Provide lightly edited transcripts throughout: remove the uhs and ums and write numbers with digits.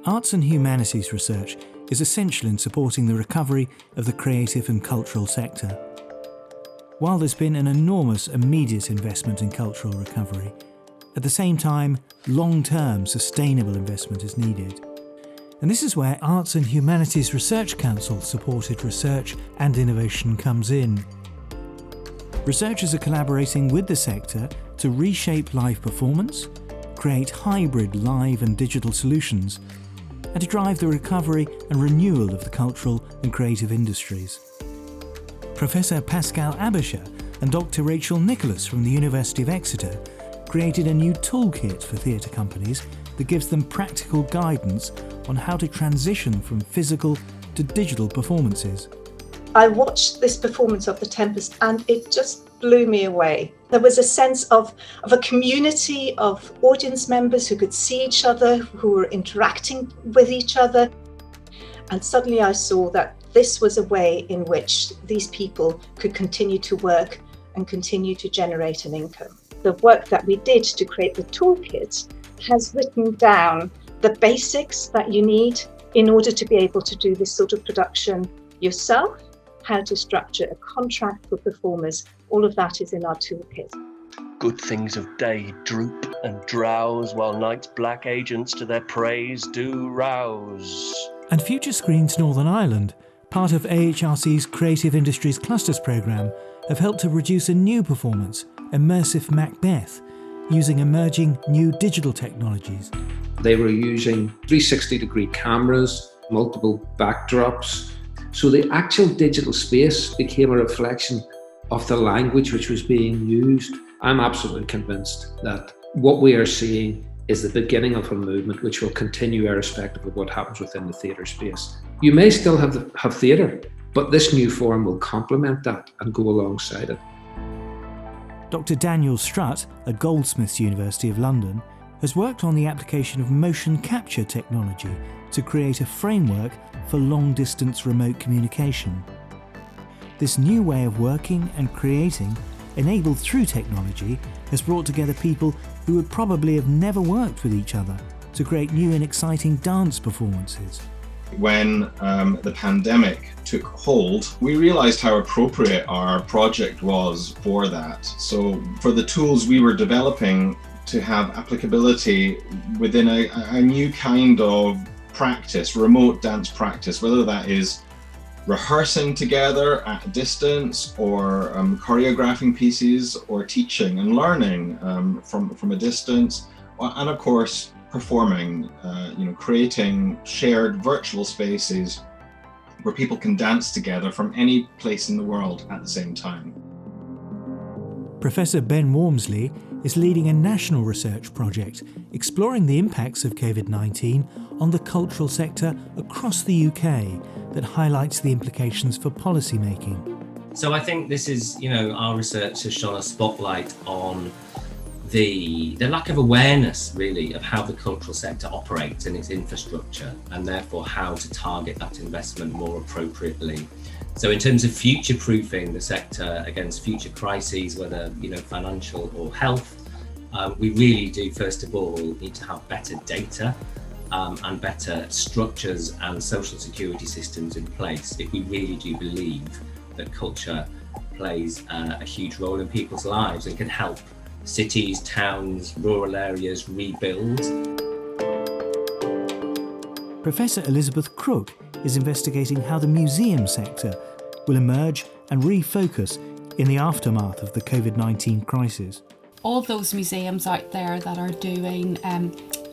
Arts and humanities research is essential in supporting the recovery of the creative and cultural sector. While there's been an enormous immediate investment in cultural recovery, at the same time, long-term sustainable investment is needed. And this is where Arts and Humanities Research Council-supported research and innovation comes in. Researchers are collaborating with the sector to reshape live performance, create hybrid live and digital solutions, and to drive the recovery and renewal of the cultural and creative industries. Professor Pascal Aebischer and Dr. Rachel Nicholas from the University of Exeter created a new toolkit for theatre companies that gives them practical guidance on how to transition from physical to digital performances. I watched this performance of The Tempest and it just blew me away. There was a sense of a community of audience members who could see each other, who were interacting with each other. And suddenly I saw that this was a way in which these people could continue to work and continue to generate an income. The work that we did to create the toolkit has written down the basics that you need in order to be able to do this sort of production yourself, how to structure a contract for performers. All of that is in our toolkit. Good things of day droop and drowse, while night's black agents to their praise do rouse. And Future Screens Northern Ireland, part of AHRC's Creative Industries Clusters programme, have helped to produce a new performance, Immersive Macbeth, using emerging new digital technologies. They were using 360-degree cameras, multiple backdrops, so the actual digital space became a reflection of the language which was being used. I'm absolutely convinced that what we are seeing is the beginning of a movement which will continue irrespective of what happens within the theatre space. You may still have theatre, but this new form will complement that and go alongside it. Dr. Daniel Strutt at Goldsmiths University of London has worked on the application of motion capture technology to create a framework for long-distance remote communication. This new way of working and creating, enabled through technology, has brought together people who would probably have never worked with each other to create new and exciting dance performances. When the pandemic took hold, we realised how appropriate our project was for that. So for the tools we were developing to have applicability within a new kind of practice, remote dance practice, whether that is rehearsing together at a distance or choreographing pieces or teaching and learning from a distance, and of course performing, creating shared virtual spaces where people can dance together from any place in the world at the same time. Professor Ben Wormsley is leading a national research project exploring the impacts of COVID-19 on the cultural sector across the UK that highlights the implications for policy making. So I think this is, our research has shone a spotlight on the lack of awareness, really, of how the cultural sector operates and its infrastructure, and therefore how to target that investment more appropriately. So in terms of future-proofing the sector against future crises, whether financial or health, we really do, first of all, need to have better data and better structures and social security systems in place if we really do believe that culture plays a huge role in people's lives and can help cities, towns, rural areas rebuild. Professor Elizabeth Crook is investigating how the museum sector will emerge and refocus in the aftermath of the COVID-19 crisis. All those museums out there that are doing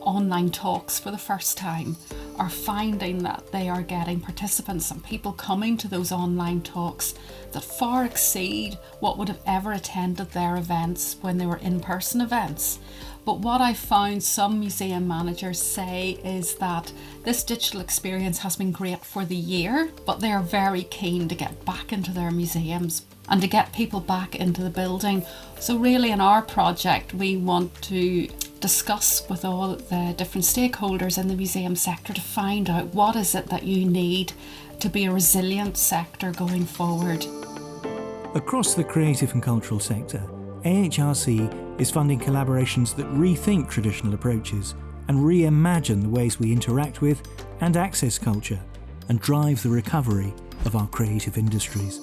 online talks for the first time are finding that they are getting participants and people coming to those online talks that far exceed what would have ever attended their events when they were in-person events. But what I found some museum managers say is that this digital experience has been great for the year, but they are very keen to get back into their museums and to get people back into the building. So really in our project, we want to discuss with all the different stakeholders in the museum sector to find out what is it that you need to be a resilient sector going forward. Across the creative and cultural sector, AHRC is funding collaborations that rethink traditional approaches and reimagine the ways we interact with and access culture and drive the recovery of our creative industries.